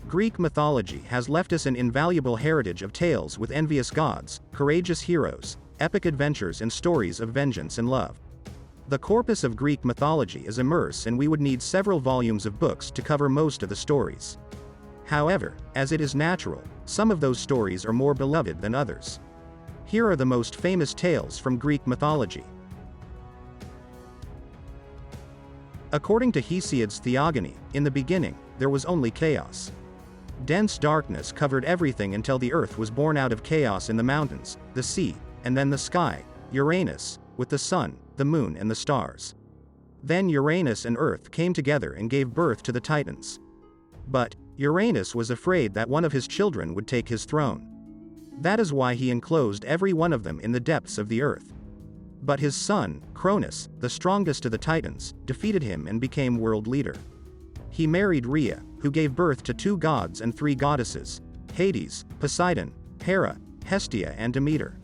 Greek mythology has left us an invaluable heritage of tales with envious gods, courageous heroes, epic adventures and stories of vengeance and love. The corpus of Greek mythology is immerse, and we would need several volumes of books to cover most of the stories. However, as it is natural, some of those stories are more beloved than others. Here are the most famous tales from Greek mythology. According to Hesiod's Theogony, in the beginning, there was only chaos. Dense darkness covered everything until the earth was born out of chaos in the mountains, the sea, and then the sky, Uranus, with the sun, the moon and the stars. Then Uranus and Earth came together and gave birth to the Titans. But Uranus was afraid that one of his children would take his throne. That is why he enclosed every one of them in the depths of the earth. But his son, Cronus, the strongest of the Titans, defeated him and became world leader. He married Rhea, who gave birth to 2 gods and 3 goddesses, Hades, Poseidon, Hera, Hestia and Demeter.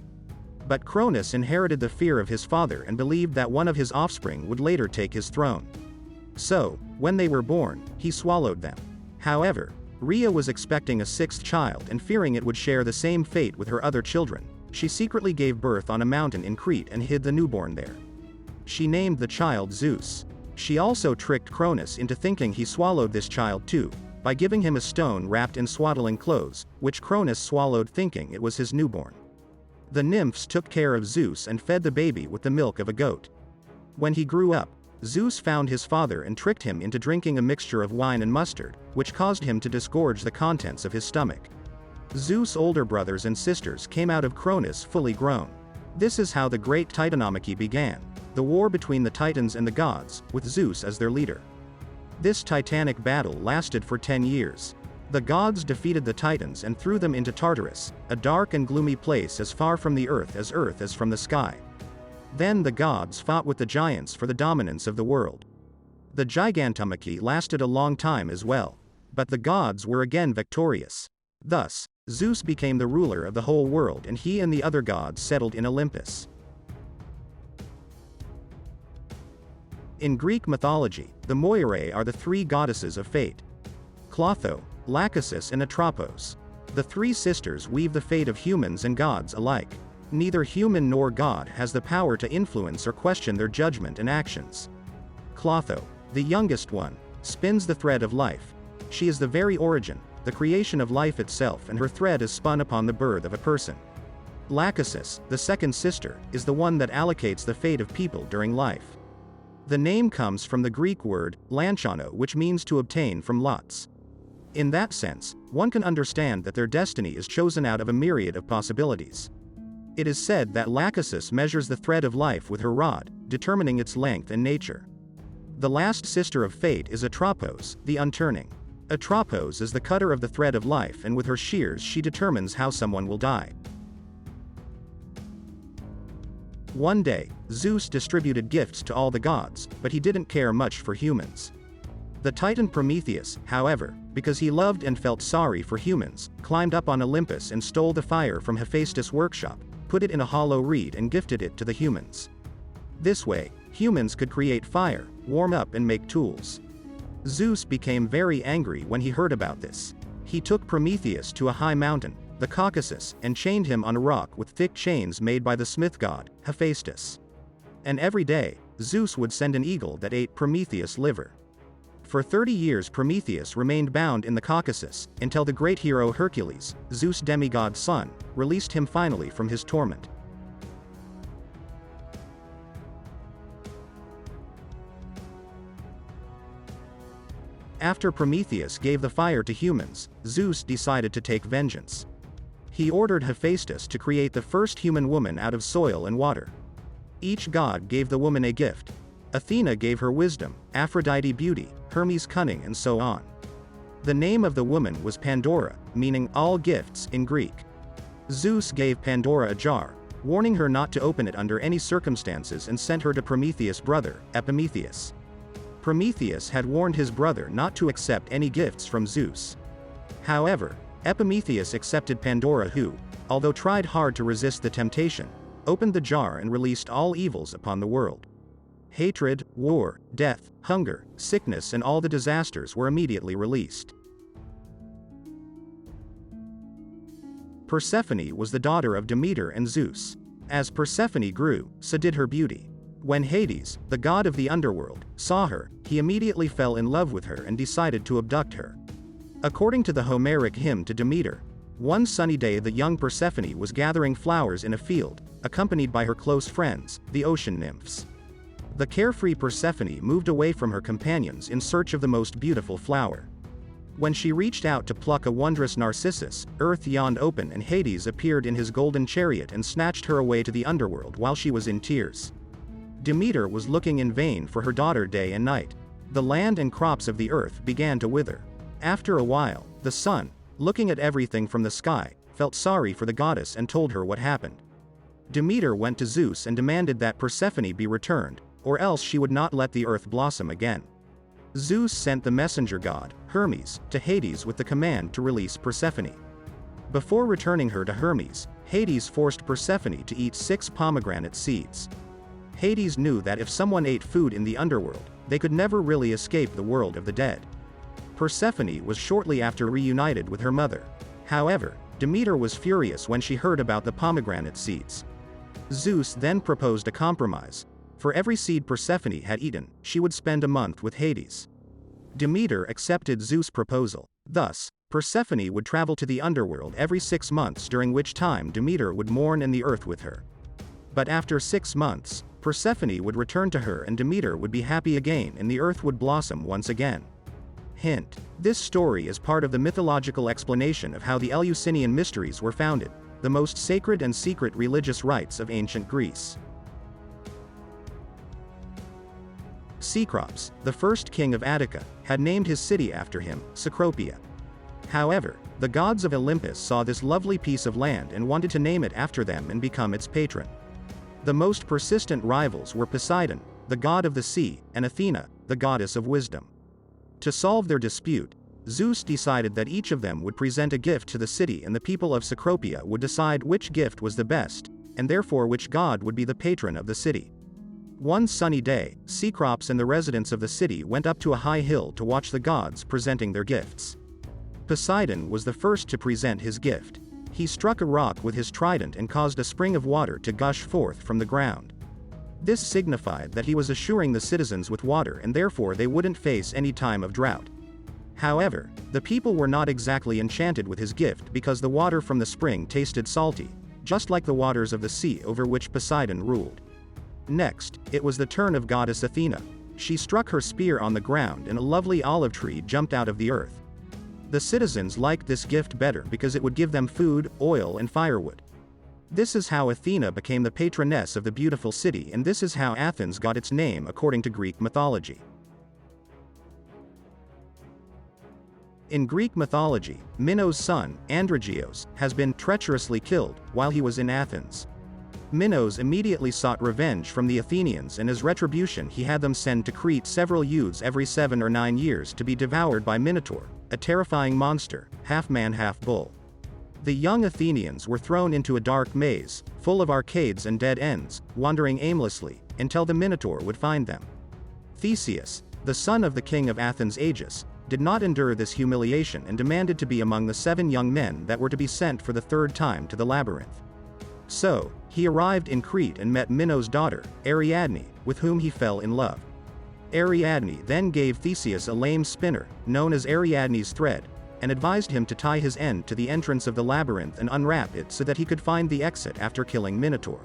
But Cronus inherited the fear of his father and believed that one of his offspring would later take his throne. So, when they were born, he swallowed them. However, Rhea was expecting a 6th child, and fearing it would share the same fate with her other children, she secretly gave birth on a mountain in Crete and hid the newborn there. She named the child Zeus. She also tricked Cronus into thinking he swallowed this child too, by giving him a stone wrapped in swaddling clothes, which Cronus swallowed thinking it was his newborn. The nymphs took care of Zeus and fed the baby with the milk of a goat. When he grew up, Zeus found his father and tricked him into drinking a mixture of wine and mustard, which caused him to disgorge the contents of his stomach. Zeus' older brothers and sisters came out of Cronus fully grown. This is how the Great Titanomachy began, the war between the Titans and the gods, with Zeus as their leader. This titanic battle lasted for 10 years. The gods defeated the Titans and threw them into Tartarus, a dark and gloomy place as far from the earth as from the sky. Then the gods fought with the giants for the dominance of the world. The Gigantomachy lasted a long time as well, but the gods were again victorious. Thus, Zeus became the ruler of the whole world, and he and the other gods settled in Olympus. In Greek mythology, the Moirae are the 3 goddesses of fate: Clotho, Lachesis and Atropos. The 3 sisters weave the fate of humans and gods alike. Neither human nor god has the power to influence or question their judgment and actions. Clotho, the youngest one, spins the thread of life. She is the very origin, the creation of life itself, and her thread is spun upon the birth of a person. Lachesis, the second sister, is the one that allocates the fate of people during life. The name comes from the Greek word, lanchano, which means to obtain from lots. In that sense, one can understand that their destiny is chosen out of a myriad of possibilities. It is said that Lachesis measures the thread of life with her rod, determining its length and nature. The last sister of fate is Atropos, the unturning. Atropos is the cutter of the thread of life, and with her shears she determines how someone will die. One day, Zeus distributed gifts to all the gods, but he didn't care much for humans. The Titan Prometheus, however, because he loved and felt sorry for humans, climbed up on Olympus and stole the fire from Hephaestus' workshop, put it in a hollow reed and gifted it to the humans. This way, humans could create fire, warm up and make tools. Zeus became very angry when he heard about this. He took Prometheus to a high mountain, the Caucasus, and chained him on a rock with thick chains made by the smith god, Hephaestus. And every day, Zeus would send an eagle that ate Prometheus' liver. For 30 years Prometheus remained bound in the Caucasus, until the great hero Hercules, Zeus' demigod's son, released him finally from his torment. After Prometheus gave the fire to humans, Zeus decided to take vengeance. He ordered Hephaestus to create the first human woman out of soil and water. Each god gave the woman a gift. Athena gave her wisdom, Aphrodite beauty, Hermes cunning, and so on. The name of the woman was Pandora, meaning all gifts in Greek. Zeus gave Pandora a jar, warning her not to open it under any circumstances, and sent her to Prometheus' brother, Epimetheus. Prometheus had warned his brother not to accept any gifts from Zeus. However, Epimetheus accepted Pandora, who, although tried hard to resist the temptation, opened the jar and released all evils upon the world. Hatred, war, death, hunger, sickness and all the disasters were immediately released. Persephone was the daughter of Demeter and Zeus. As Persephone grew, so did her beauty. When Hades, the god of the underworld, saw her, he immediately fell in love with her and decided to abduct her. According to the Homeric hymn to Demeter, one sunny day the young Persephone was gathering flowers in a field, accompanied by her close friends, the ocean nymphs. The carefree Persephone moved away from her companions in search of the most beautiful flower. When she reached out to pluck a wondrous narcissus, earth yawned open and Hades appeared in his golden chariot and snatched her away to the underworld while she was in tears. Demeter was looking in vain for her daughter day and night. The land and crops of the earth began to wither. After a while, the sun, looking at everything from the sky, felt sorry for the goddess and told her what happened. Demeter went to Zeus and demanded that Persephone be returned, or else she would not let the earth blossom again. Zeus sent the messenger god, Hermes, to Hades with the command to release Persephone. Before returning her to Hermes, Hades forced Persephone to eat 6 pomegranate seeds. Hades knew that if someone ate food in the underworld, they could never really escape the world of the dead. Persephone was shortly after reunited with her mother. However, Demeter was furious when she heard about the pomegranate seeds. Zeus then proposed a compromise. For every seed Persephone had eaten, she would spend a month with Hades. Demeter accepted Zeus' proposal. Thus, Persephone would travel to the underworld every 6 months, during which time Demeter would mourn in the earth with her. But after 6 months, Persephone would return to her and Demeter would be happy again and the earth would blossom once again. Hint: this story is part of the mythological explanation of how the Eleusinian mysteries were founded, the most sacred and secret religious rites of ancient Greece. Cecrops, the first king of Attica, had named his city after him, Cecropia. However, the gods of Olympus saw this lovely piece of land and wanted to name it after them and become its patron. The most persistent rivals were Poseidon, the god of the sea, and Athena, the goddess of wisdom. To solve their dispute, Zeus decided that each of them would present a gift to the city and the people of Cecropia would decide which gift was the best, and therefore which god would be the patron of the city. One sunny day, Cecrops and the residents of the city went up to a high hill to watch the gods presenting their gifts. Poseidon was the first to present his gift. He struck a rock with his trident and caused a spring of water to gush forth from the ground. This signified that he was assuring the citizens with water and therefore they wouldn't face any time of drought. However, the people were not exactly enchanted with his gift because the water from the spring tasted salty, just like the waters of the sea over which Poseidon ruled. Next, it was the turn of goddess Athena. She struck her spear on the ground and a lovely olive tree jumped out of the earth. The citizens liked this gift better because it would give them food, oil and firewood. This is how Athena became the patroness of the beautiful city, and this is how Athens got its name according to Greek mythology. In Greek mythology, Minos' son, Androgeos, has been treacherously killed while he was in Athens. Minos immediately sought revenge from the Athenians, and as retribution he had them send to Crete several youths every 7 or 9 years to be devoured by Minotaur, a terrifying monster, half man half bull. The young Athenians were thrown into a dark maze, full of arcades and dead ends, wandering aimlessly, until the Minotaur would find them. Theseus, the son of the king of Athens Aegeus, did not endure this humiliation and demanded to be among the 7 young men that were to be sent for the 3rd time to the labyrinth. So, he arrived in Crete and met Minos' daughter, Ariadne, with whom he fell in love. Ariadne then gave Theseus a lame spinner, known as Ariadne's thread, and advised him to tie his end to the entrance of the labyrinth and unwrap it so that he could find the exit after killing Minotaur.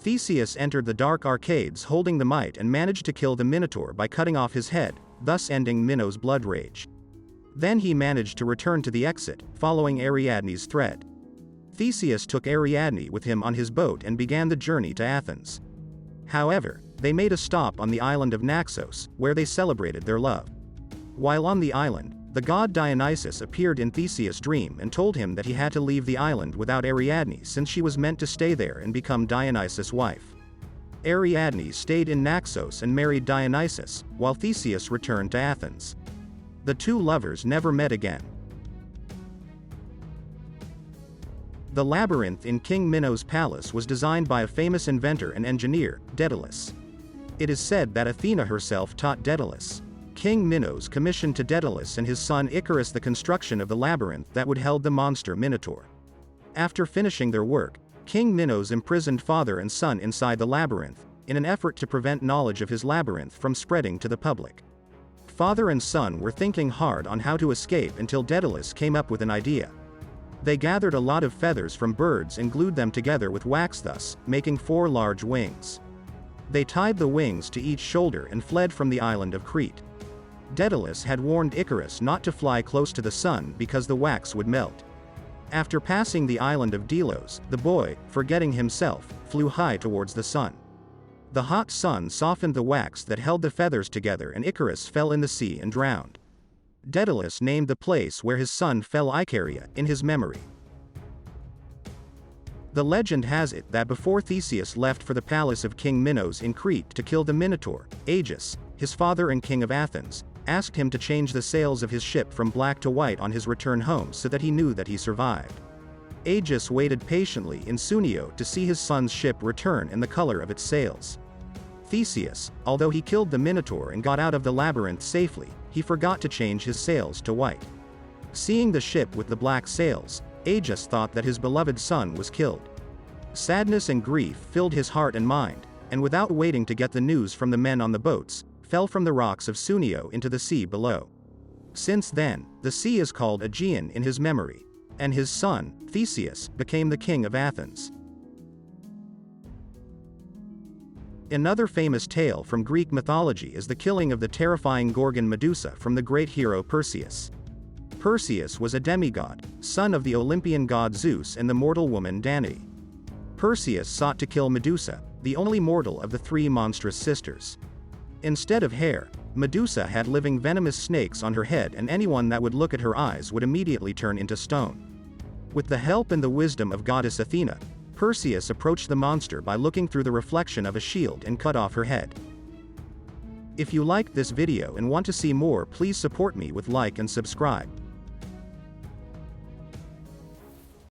Theseus entered the dark arcades holding the mite and managed to kill the Minotaur by cutting off his head, thus ending Minos' blood rage. Then he managed to return to the exit, following Ariadne's thread. Theseus took Ariadne with him on his boat and began the journey to Athens. However, they made a stop on the island of Naxos, where they celebrated their love. While on the island, the god Dionysus appeared in Theseus' dream and told him that he had to leave the island without Ariadne since she was meant to stay there and become Dionysus' wife. Ariadne stayed in Naxos and married Dionysus, while Theseus returned to Athens. The two lovers never met again. The labyrinth in King Minos' palace was designed by a famous inventor and engineer, Daedalus. It is said that Athena herself taught Daedalus. King Minos commissioned to Daedalus and his son Icarus the construction of the labyrinth that would held the monster Minotaur. After finishing their work, King Minos imprisoned father and son inside the labyrinth, in an effort to prevent knowledge of his labyrinth from spreading to the public. Father and son were thinking hard on how to escape until Daedalus came up with an idea. They gathered a lot of feathers from birds and glued them together with wax, thus making 4 large wings. They tied the wings to each shoulder and fled from the island of Crete. Daedalus had warned Icarus not to fly close to the sun because the wax would melt. After passing the island of Delos, the boy, forgetting himself, flew high towards the sun. The hot sun softened the wax that held the feathers together, and Icarus fell in the sea and drowned. Daedalus named the place where his son fell Icaria, in his memory. The legend has it that before Theseus left for the palace of King Minos in Crete to kill the Minotaur, Aegeus, his father and king of Athens, asked him to change the sails of his ship from black to white on his return home so that he knew that he survived. Aegeus waited patiently in Sunio to see his son's ship return and the color of its sails. Theseus, although he killed the Minotaur and got out of the labyrinth safely, he forgot to change his sails to white. Seeing the ship with the black sails, Aegeus thought that his beloved son was killed. Sadness and grief filled his heart and mind, and without waiting to get the news from the men on the boats, fell from the rocks of Sunio into the sea below. Since then, the sea is called Aegean in his memory, and his son, Theseus, became the king of Athens. Another famous tale from Greek mythology is the killing of the terrifying Gorgon Medusa from the great hero Perseus. Perseus was a demigod, son of the Olympian god Zeus and the mortal woman Danae. Perseus sought to kill Medusa, the only mortal of the 3 monstrous sisters. Instead of hair, Medusa had living venomous snakes on her head, and anyone that would look at her eyes would immediately turn into stone. With the help and the wisdom of goddess Athena, Perseus approached the monster by looking through the reflection of a shield and cut off her head. If you liked this video and want to see more, please support me with like and subscribe.